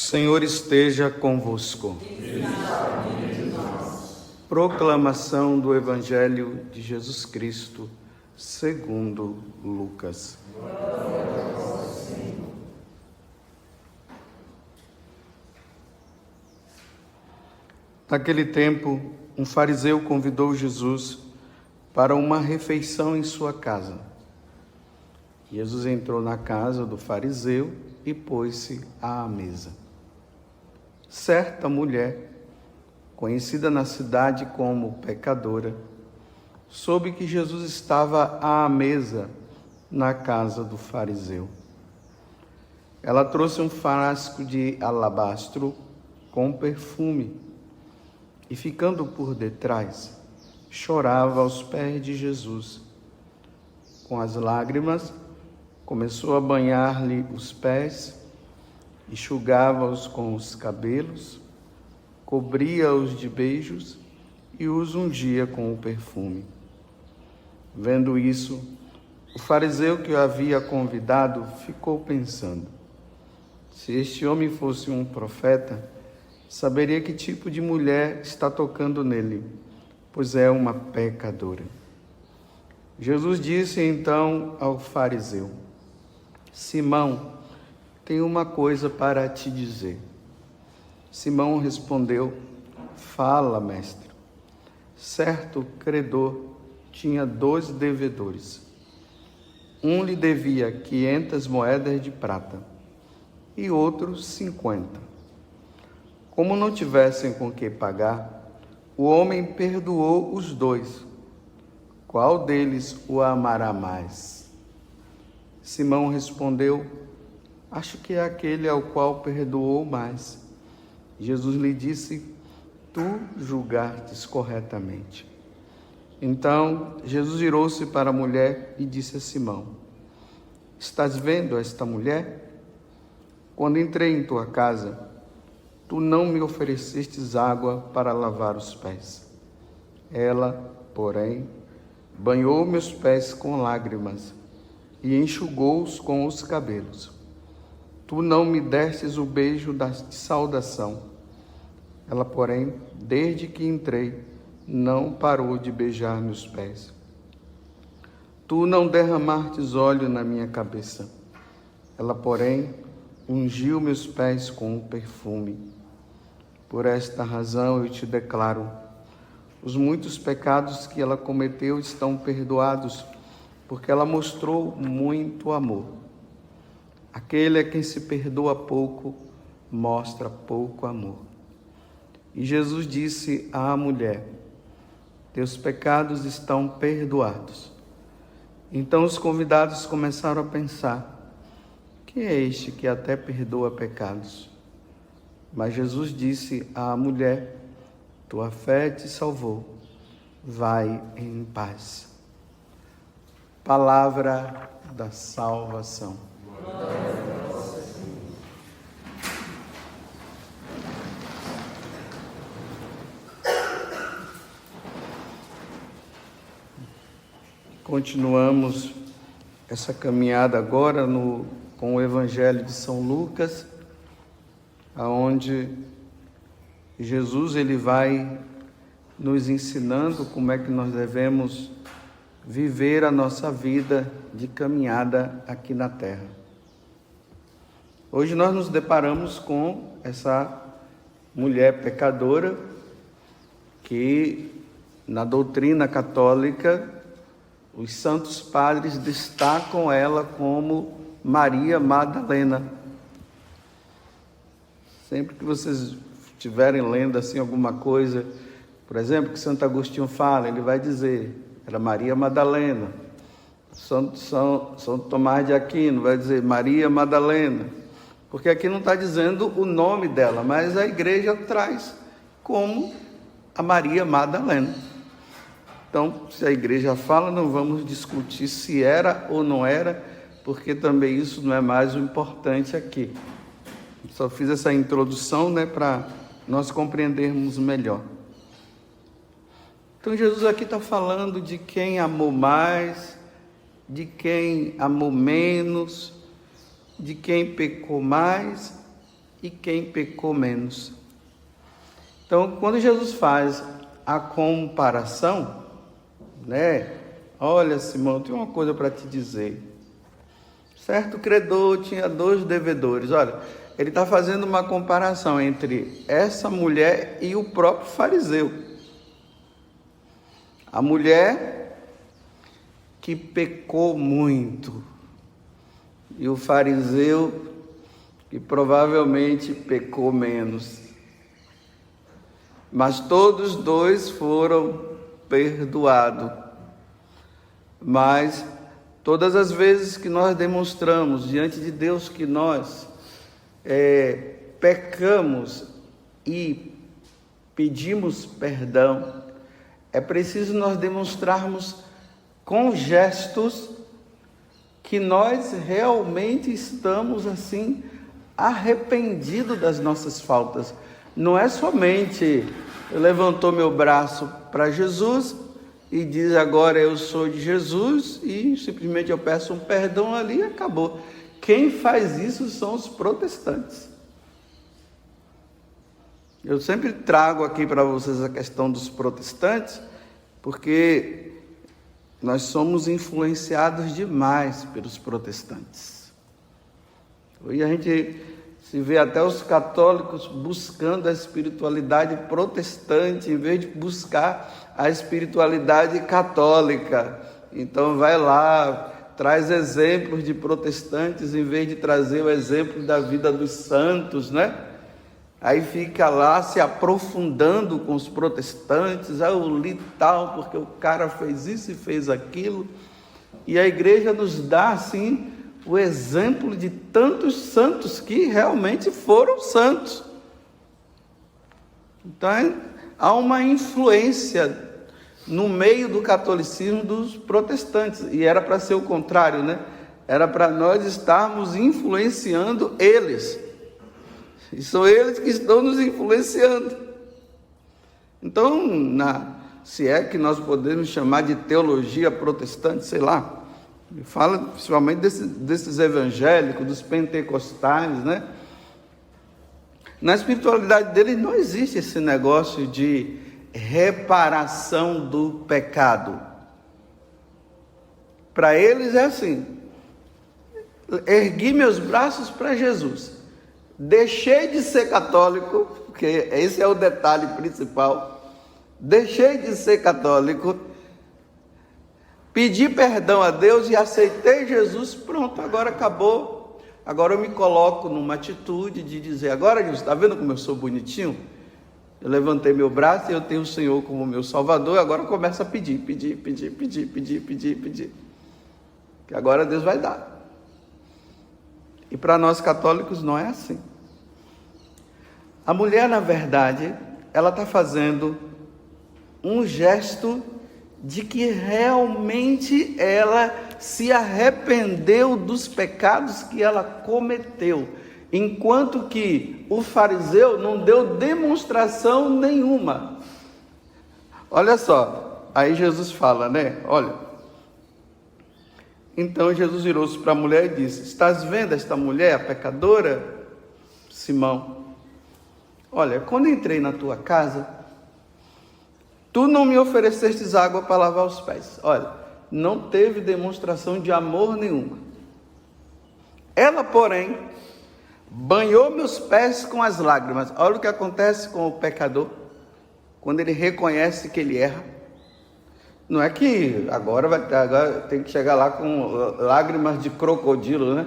Senhor esteja convosco. Proclamação do Evangelho de Jesus Cristo, segundo Lucas. Naquele tempo, um fariseu convidou Jesus para uma refeição em sua casa. Jesus entrou na casa do fariseu e pôs-se à mesa. Certa mulher, conhecida na cidade como pecadora, soube que Jesus estava à mesa na casa do fariseu. Ela trouxe um frasco de alabastro com perfume e, ficando por detrás, chorava aos pés de Jesus. Com as lágrimas, começou a banhar-lhe os pés, enxugava-os com os cabelos, cobria-os de beijos e os ungia com o perfume. Vendo isso, o fariseu que o havia convidado ficou pensando: se este homem fosse um profeta, saberia que tipo de mulher está tocando nele, pois é uma pecadora. Jesus disse então ao fariseu: Simão, tenho uma coisa para te dizer. Simão respondeu: fala, mestre. Certo credor tinha 2 devedores. Um lhe devia 500 moedas de prata e outro 50. Como não tivessem com que pagar, o homem perdoou os 2. Qual deles o amará mais? Simão respondeu: acho que é aquele ao qual perdoou mais. Jesus lhe disse: tu julgastes corretamente. Então Jesus virou-se para a mulher e disse a Simão: estás vendo esta mulher? Quando entrei em tua casa, tu não me oferecestes água para lavar os pés. Ela, porém, banhou meus pés com lágrimas e enxugou-os com os cabelos. Tu não me destes o beijo de saudação. Ela, porém, desde que entrei, não parou de beijar meus pés. Tu não derramastes óleo na minha cabeça. Ela, porém, ungiu meus pés com perfume. Por esta razão eu te declaro: os muitos pecados que ela cometeu estão perdoados, porque ela mostrou muito amor. Aquele a quem se perdoa pouco, mostra pouco amor. E Jesus disse à mulher: teus pecados estão perdoados. Então os convidados começaram a pensar: quem é este que até perdoa pecados? Mas Jesus disse à mulher: tua fé te salvou. Vai em paz. Palavra da salvação. Continuamos essa caminhada agora com o Evangelho de São Lucas, aonde Jesus ele vai nos ensinando como é que nós devemos viver a nossa vida de caminhada aqui na Terra. Hoje nós nos deparamos com essa mulher pecadora que, na doutrina católica, os santos padres destacam ela como Maria Madalena. Sempre que vocês estiverem lendo assim alguma coisa, por exemplo, que Santo Agostinho fala, ele vai dizer: era Maria Madalena. São Tomás de Aquino vai dizer Maria Madalena, porque aqui não está dizendo o nome dela, mas a igreja traz como a Maria Madalena. Então, se a igreja fala, não vamos discutir se era ou não era, porque também isso não é mais o importante aqui. Só fiz essa introdução, para nós compreendermos melhor. Então, Jesus aqui está falando de quem amou mais, de quem amou menos, de quem pecou mais e quem pecou menos. Então, quando Jesus faz a comparação, né? Olha, Simão, tem uma coisa para te dizer. Certo credor tinha 2 devedores. Olha, ele está fazendo uma comparação entre essa mulher e o próprio fariseu. A mulher que pecou muito e o fariseu que provavelmente pecou menos. Mas todos 2 foram perdoados. Mas todas as vezes que nós demonstramos diante de Deus que nós pecamos e pedimos perdão, é preciso nós demonstrarmos com gestos que nós realmente estamos assim arrependidos das nossas faltas. Não é somente levantou meu braço para Jesus e diz agora eu sou de Jesus e simplesmente eu peço um perdão ali e acabou. Quem faz isso são os protestantes. Eu sempre trago aqui para vocês a questão dos protestantes, porque nós somos influenciados demais pelos protestantes. Hoje a gente se vê até os católicos buscando a espiritualidade protestante em vez de buscar a espiritualidade católica. Então vai lá, traz exemplos de protestantes em vez de trazer o exemplo da vida dos santos, né? Aí fica lá se aprofundando com os protestantes, eu li tal, porque o cara fez isso e fez aquilo. E a igreja nos dá, assim, o exemplo de tantos santos que realmente foram santos. Então, há uma influência no meio do catolicismo dos protestantes. E era para ser o contrário, né? Era para nós estarmos influenciando eles. E são eles que estão nos influenciando. Então, se é que nós podemos chamar de teologia protestante, sei lá, fala principalmente desses evangélicos, dos pentecostais, né? Na espiritualidade deles não existe esse negócio de reparação do pecado. Para eles é assim: ergui meus braços para Jesus. Deixei de ser católico, porque esse é o detalhe principal. Deixei de ser católico, pedi perdão a Deus e aceitei Jesus. Pronto, agora acabou. Agora eu me coloco numa atitude de dizer: agora, Jesus, está vendo como eu sou bonitinho? Eu levantei meu braço e eu tenho o Senhor como meu Salvador. Agora eu começo a pedir. Que agora Deus vai dar. E para nós católicos não é assim. A mulher, na verdade, ela está fazendo um gesto de que realmente ela se arrependeu dos pecados que ela cometeu, enquanto que o fariseu não deu demonstração nenhuma. Olha só, aí Jesus fala, né? Olha. Então Jesus virou-se para a mulher e disse: estás vendo esta mulher, a pecadora? Simão, olha, quando entrei na tua casa, tu não me oferecestes água para lavar os pés. Olha, não teve demonstração de amor nenhuma. Ela, porém, banhou meus pés com as lágrimas. Olha o que acontece com o pecador, quando ele reconhece que ele erra. Não é que agora tem que chegar lá com lágrimas de crocodilo, né?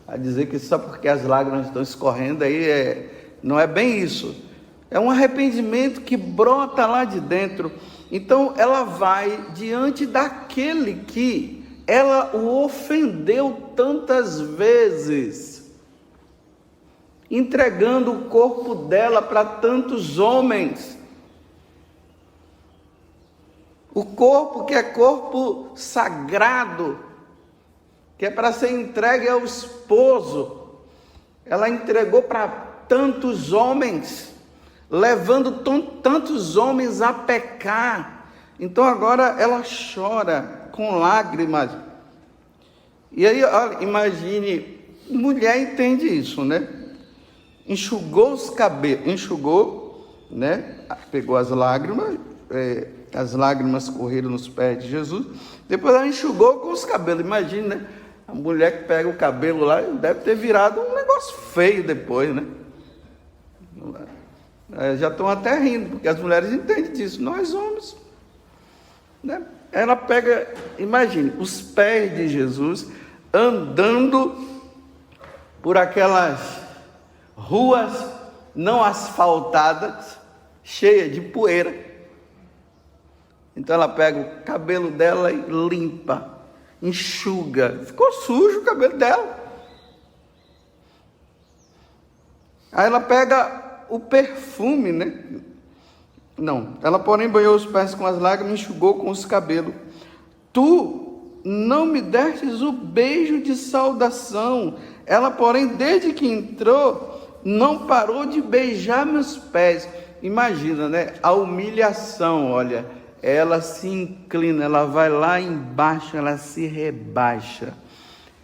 A dizer que só porque as lágrimas estão escorrendo aí, não é bem isso. É um arrependimento que brota lá de dentro. Então ela vai diante daquele que ela o ofendeu tantas vezes, entregando o corpo dela para tantos homens. O corpo que é corpo sagrado, que é para ser entregue ao esposo, ela entregou para tantos homens, levando tantos homens a pecar. Então agora ela chora com lágrimas. E aí, olha, imagine, mulher entende isso, né? enxugou os cabelos, né? Pegou as lágrimas correram nos pés de Jesus, depois ela enxugou com os cabelos. Imagina, né? A mulher que pega o cabelo lá, deve ter virado um negócio feio depois, né? Já estão até rindo, porque as mulheres entendem disso, nós homens, né? Ela pega, imagine, os pés de Jesus andando por aquelas ruas não asfaltadas, cheias de poeira. Então ela pega o cabelo dela e limpa, enxuga. Ficou sujo o cabelo dela. Aí ela pega o perfume, né? Não, ela porém banhou os pés com as lágrimas e enxugou com os cabelos. Tu não me destes o beijo de saudação. Ela, porém, desde que entrou, não parou de beijar meus pés. Imagina, né? A humilhação, olha. Ela se inclina, ela vai lá embaixo, ela se rebaixa.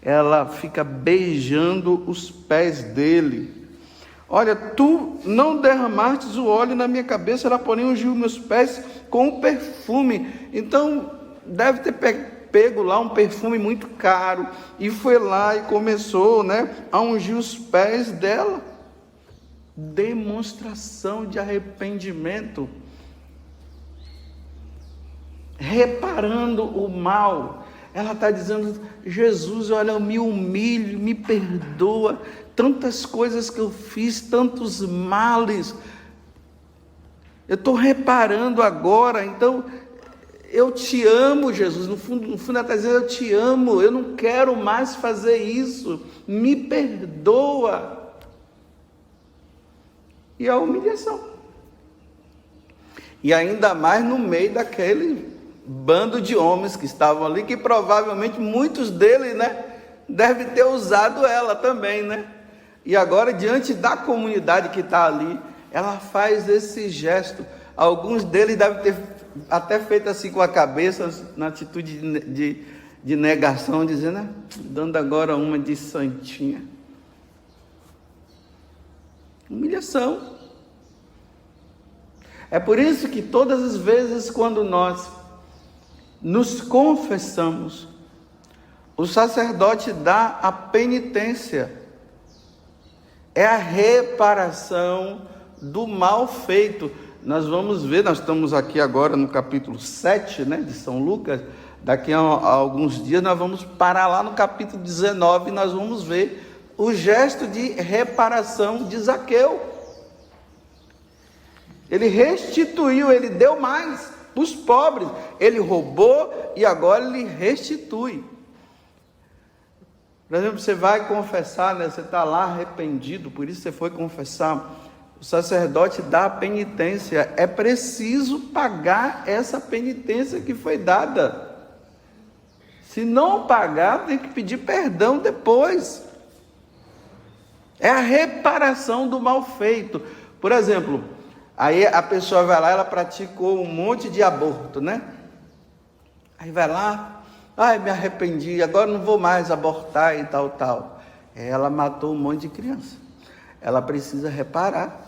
Ela fica beijando os pés dele. Olha, tu não derramastes o óleo na minha cabeça, ela porém ungiu meus pés com o perfume. Então, deve ter pego lá um perfume muito caro, e foi lá e começou, né, a ungir os pés dela. Demonstração de arrependimento. Reparando o mal. Ela está dizendo: Jesus, olha, eu me humilho, me perdoa, tantas coisas que eu fiz, tantos males, eu estou reparando agora, então eu te amo, Jesus. No fundo ela está dizendo: eu te amo, eu não quero mais fazer isso, me perdoa. E a humilhação, e ainda mais no meio daquele bando de homens que estavam ali, que provavelmente muitos deles, né, devem ter usado ela também, né? E agora, diante da comunidade que está ali, ela faz esse gesto. Alguns deles devem ter até feito assim com a cabeça, na atitude de negação, dizendo, dando agora uma de santinha. Humilhação. É por isso que todas as vezes quando nós nos confessamos, o sacerdote dá a penitência, é a reparação do mal feito. Nós vamos ver, nós estamos aqui agora no capítulo 7, né, de São Lucas. Daqui a alguns dias nós vamos parar lá no capítulo 19 e nós vamos ver o gesto de reparação de Zaqueu. Ele restituiu, ele deu mais para os pobres. Ele roubou e agora ele restitui. Por exemplo, você vai confessar, né? Você está lá arrependido, por isso você foi confessar. O sacerdote dá a penitência. É preciso pagar essa penitência que foi dada. Se não pagar, tem que pedir perdão depois. É a reparação do mal feito. Por exemplo, aí a pessoa vai lá, ela praticou um monte de aborto, né? Aí vai lá, me arrependi, agora não vou mais abortar e tal. Ela matou um monte de criança. Ela precisa reparar.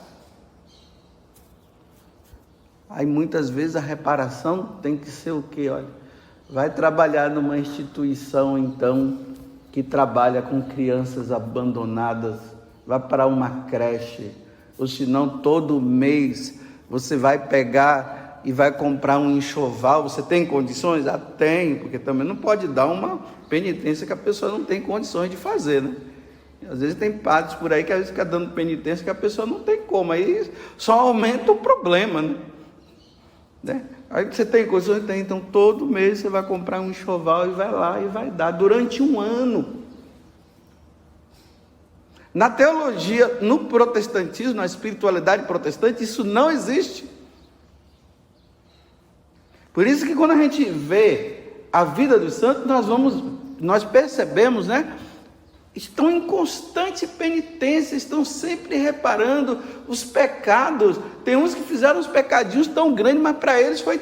Aí muitas vezes a reparação tem que ser o quê? Olha, vai trabalhar numa instituição então que trabalha com crianças abandonadas, vai para uma creche, ou senão todo mês você vai pegar e vai comprar um enxoval. Você tem condições? Tem, porque também não pode dar uma penitência que a pessoa não tem condições de fazer, né? E às vezes tem padres por aí que às vezes fica dando penitência que a pessoa não tem como, aí só aumenta o problema, né? Aí você tem condições? Tem, então todo mês você vai comprar um enxoval e vai lá e vai dar, durante um ano. Na teologia, no protestantismo, na espiritualidade protestante, isso não existe. Por isso que quando a gente vê a vida dos santos, nós percebemos, né? Estão em constante penitência, estão sempre reparando os pecados. Tem uns que fizeram uns pecadinhos tão grandes, mas para eles foi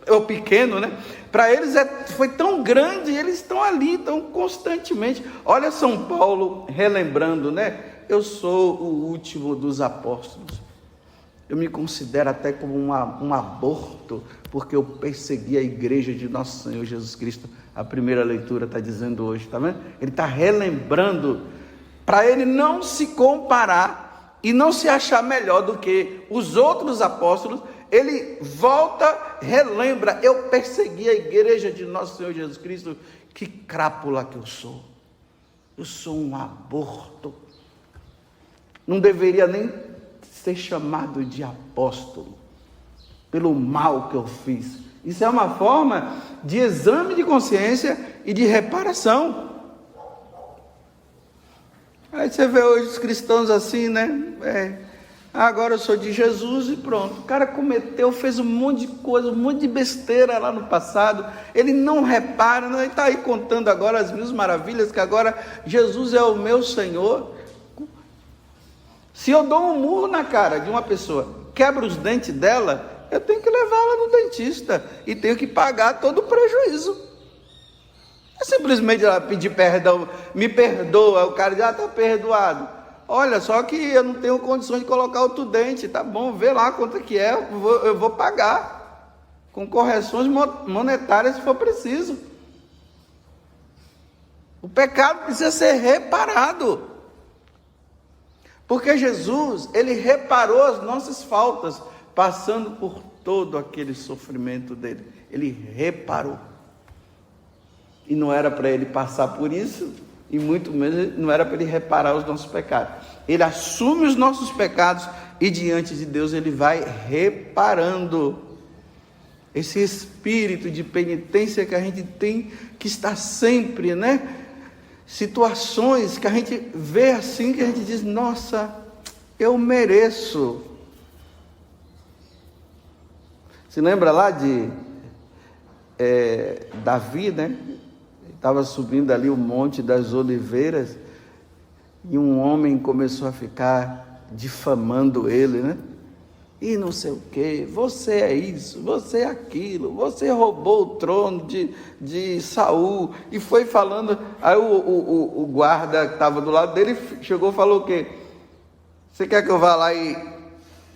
ou pequeno, né? Para eles foi tão grande, eles estão ali, estão constantemente. Olha São Paulo relembrando, né? Eu sou o último dos apóstolos. Eu me considero até como um aborto, porque eu persegui a igreja de nosso Senhor Jesus Cristo. A primeira leitura está dizendo hoje, tá vendo? Ele está relembrando, para ele não se comparar e não se achar melhor do que os outros apóstolos. Ele volta, relembra: eu persegui a igreja de nosso Senhor Jesus Cristo. Que crápula que eu sou! Eu sou um aborto. Não deveria nem ser chamado de apóstolo, pelo mal que eu fiz. Isso é uma forma de exame de consciência e de reparação. Aí você vê hoje os cristãos assim, né? Agora eu sou de Jesus e pronto. O cara cometeu, fez um monte de coisa, um monte de besteira lá no passado. Ele não repara, ele está aí contando agora as mil maravilhas, que agora Jesus é o meu Senhor. Se eu dou um murro na cara de uma pessoa, quebro os dentes dela, eu tenho que levá-la no dentista e tenho que pagar todo o prejuízo. É simplesmente ela pedir perdão, me perdoa, o cara diz: está perdoado. Olha, só que eu não tenho condições de colocar outro dente, tá bom, vê lá quanto que é, eu vou pagar, com correções monetárias se for preciso. O pecado precisa ser reparado. Porque Jesus, ele reparou as nossas faltas, passando por todo aquele sofrimento dele. Ele reparou. E não era para ele passar por isso, e muito menos não era para ele reparar os nossos pecados. Ele assume os nossos pecados e diante de Deus ele vai reparando. Esse espírito de penitência que a gente tem que estar sempre, né? Situações que a gente vê assim, que a gente diz: nossa, eu mereço. Se lembra lá de Davi, né? Estava subindo ali o Monte das Oliveiras e um homem começou a ficar difamando ele, né? E não sei o que, você é isso, você é aquilo, você roubou o trono de Saul, e foi falando. Aí o guarda que estava do lado dele chegou e falou: o quê? Você quer que eu vá lá e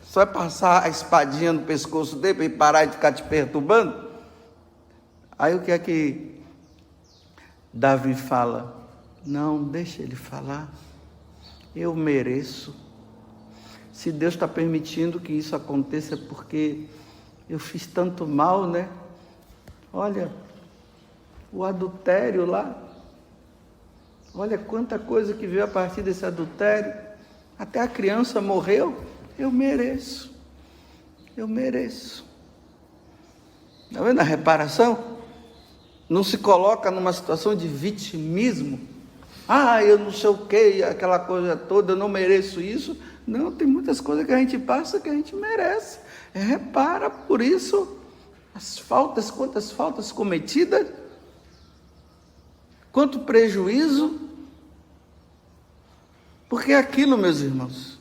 só passar a espadinha no pescoço dele para ele parar de ficar te perturbando? Aí o que é que Davi fala? Não, deixa ele falar, eu mereço. Se Deus está permitindo que isso aconteça, é porque eu fiz tanto mal, né? Olha, o adultério lá. Olha quanta coisa que veio a partir desse adultério. Até a criança morreu. Eu mereço. Eu mereço. Está vendo a reparação? Não se coloca numa situação de vitimismo. Eu não sei o que, aquela coisa toda, eu não mereço isso. Não, tem muitas coisas que a gente passa que a gente merece. Repara por isso as faltas, quantas faltas cometidas, quanto prejuízo. Porque aquilo, meus irmãos,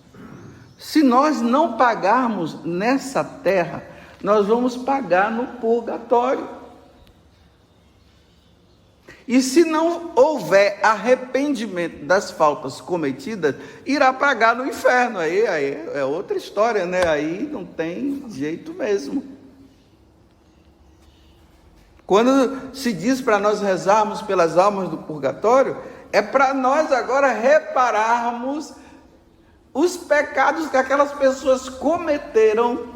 se nós não pagarmos nessa terra, nós vamos pagar no purgatório. E se não houver arrependimento das faltas cometidas, irá pagar no inferno. Aí é outra história, né? Aí não tem jeito mesmo. Quando se diz para nós rezarmos pelas almas do purgatório, é para nós agora repararmos os pecados que aquelas pessoas cometeram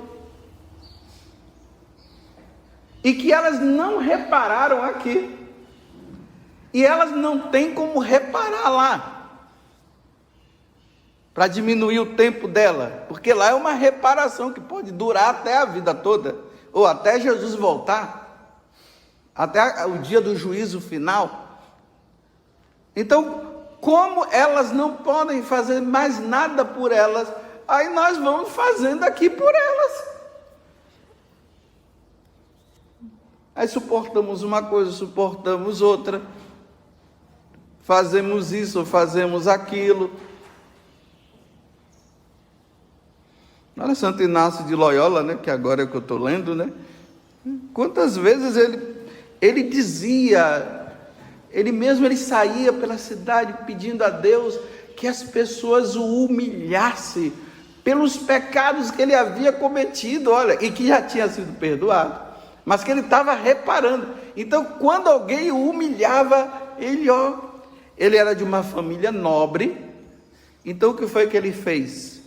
e que elas não repararam aqui. E elas não têm como reparar lá, para diminuir o tempo dela, porque lá é uma reparação que pode durar até a vida toda, ou até Jesus voltar, até o dia do juízo final. Então, como elas não podem fazer mais nada por elas, aí nós vamos fazendo aqui por elas. Aí suportamos uma coisa, suportamos outra. Fazemos isso, fazemos aquilo. Olha Santo Inácio de Loyola, né, que agora é o que eu estou lendo, né? Quantas vezes ele dizia, ele saía pela cidade pedindo a Deus que as pessoas o humilhassem pelos pecados que ele havia cometido, olha, e que já tinha sido perdoado, mas que ele estava reparando. Então, quando alguém o humilhava, ele era de uma família nobre. Então, o que foi que ele fez?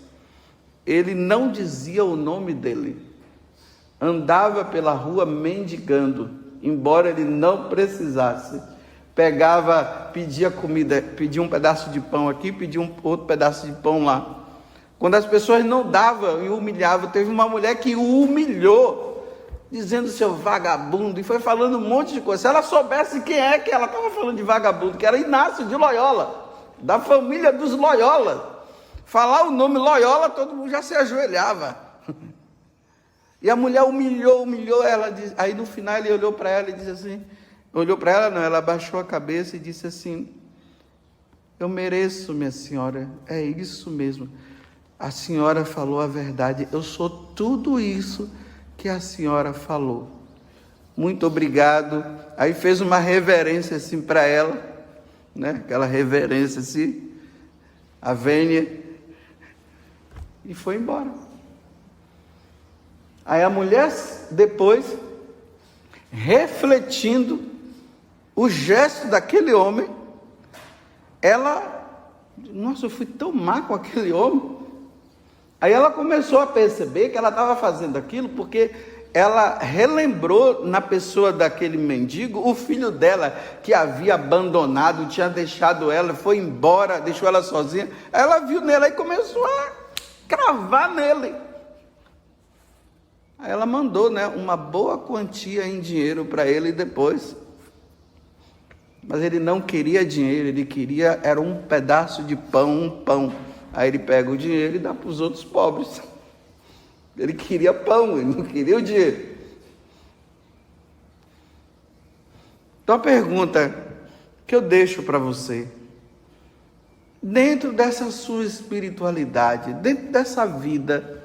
Ele não dizia o nome dele, andava pela rua mendigando, embora ele não precisasse. Pegava, pedia comida, pedia um pedaço de pão aqui, pedia outro pedaço de pão lá. Quando as pessoas não davam e o humilhavam, teve uma mulher que o humilhou, dizendo seu vagabundo, e foi falando um monte de coisa. Se ela soubesse quem é que ela estava falando de vagabundo, que era Inácio de Loyola, da família dos Loyola. Falar o nome Loyola, todo mundo já se ajoelhava. E a mulher humilhou ela. Aí no final ele olhou para ela e disse assim, olhou para ela não, ela abaixou a cabeça e disse assim, eu mereço, minha senhora, é isso mesmo. A senhora falou a verdade, eu sou tudo isso que a senhora falou. Muito obrigado. Aí fez uma reverência assim para ela, né? Aquela reverência assim, a vênia, e foi embora. Aí a mulher, depois, refletindo o gesto daquele homem, nossa, eu fui tão má com aquele homem. Aí ela começou a perceber que ela estava fazendo aquilo porque ela relembrou na pessoa daquele mendigo o filho dela, que havia abandonado, tinha deixado ela, foi embora, deixou ela sozinha. Aí ela viu nele e começou a cravar nele. Aí ela mandou, né, uma boa quantia em dinheiro para ele depois. Mas ele não queria dinheiro, ele queria, era um pedaço de pão, um pão. Aí ele pega o dinheiro e dá para os outros pobres. Ele queria pão, ele não queria o dinheiro. Então a pergunta que eu deixo para você, dentro dessa sua espiritualidade, dentro dessa vida,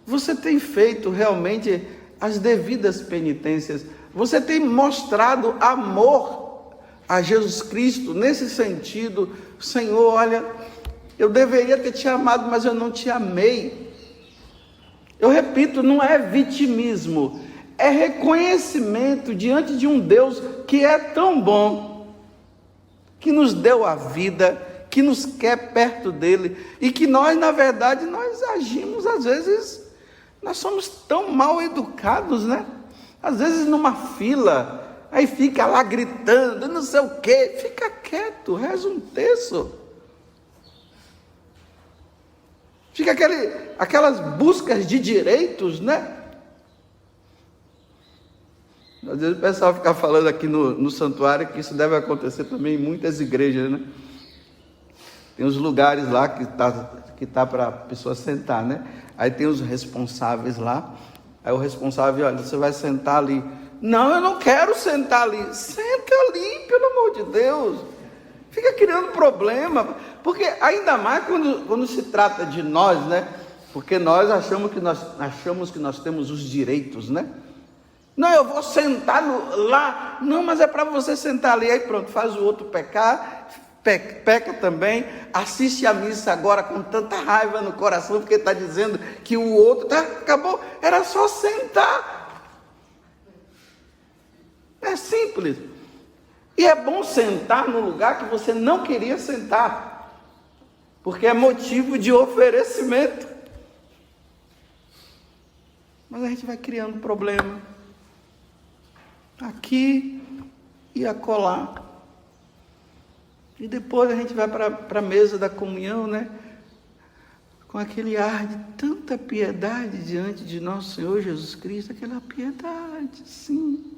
você tem feito realmente as devidas penitências? Você tem mostrado amor a Jesus Cristo nesse sentido? Senhor, olha, eu deveria ter te amado, mas eu não te amei. Eu repito, não é vitimismo, é reconhecimento diante de um Deus que é tão bom, que nos deu a vida, que nos quer perto dele, e que nós, na verdade, nós agimos, às vezes, nós somos tão mal educados, né? Às vezes numa fila, aí fica lá gritando, não sei o quê, fica quieto, reza um terço. Fica aquelas buscas de direitos, né? Às vezes o pessoal fica falando aqui no santuário que isso deve acontecer também em muitas igrejas, né? Tem uns lugares lá que tá para a pessoa sentar, né? Aí tem os responsáveis lá. Aí o responsável, olha, você vai sentar ali. Não, eu não quero sentar ali. Senta ali, pelo amor de Deus. Fica criando problema. Porque ainda mais quando se trata de nós, né? Porque nós achamos que nós temos os direitos, né? Não, eu vou sentar lá. Não, mas é para você sentar ali. Aí pronto, faz o outro pecar. Peca também, assiste a missa agora com tanta raiva no coração, porque está dizendo que o outro acabou, era só sentar. É simples. E é bom sentar no lugar que você não queria sentar, porque é motivo de oferecimento. Mas a gente vai criando problema aqui e acolá. E depois a gente vai para a mesa da comunhão, né? Com aquele ar de tanta piedade diante de nosso Senhor Jesus Cristo, aquela piedade, sim,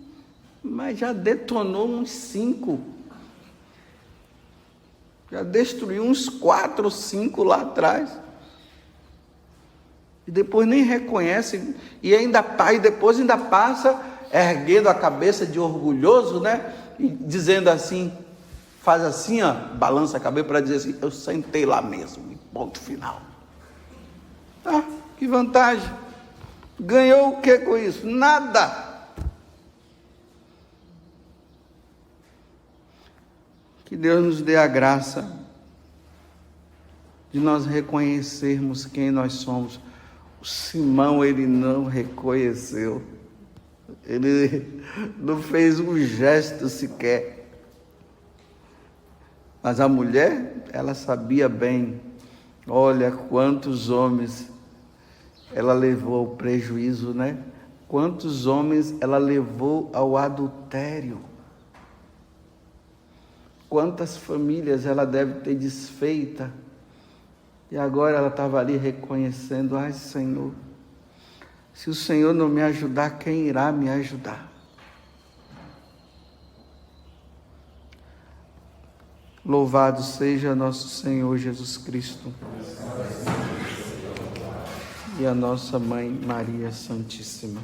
mas já detonou uns 5, já destruiu uns 4 ou 5 lá atrás, e depois nem reconhece, e depois ainda passa erguendo a cabeça de orgulhoso, né? E dizendo assim, faz assim, ó, balança a cabeça para dizer assim, eu sentei lá mesmo, ponto final. Ah, que vantagem. Ganhou o que com isso? Nada. Que Deus nos dê a graça de nós reconhecermos quem nós somos. O Simão, ele não reconheceu. Ele não fez um gesto sequer. Mas a mulher, ela sabia bem. Olha quantos homens ela levou ao prejuízo, né? Quantos homens ela levou ao adultério. Quantas famílias ela deve ter desfeita. E agora ela estava ali reconhecendo: ai, Senhor, se o Senhor não me ajudar, quem irá me ajudar? Louvado seja nosso Senhor Jesus Cristo e a nossa Mãe Maria Santíssima.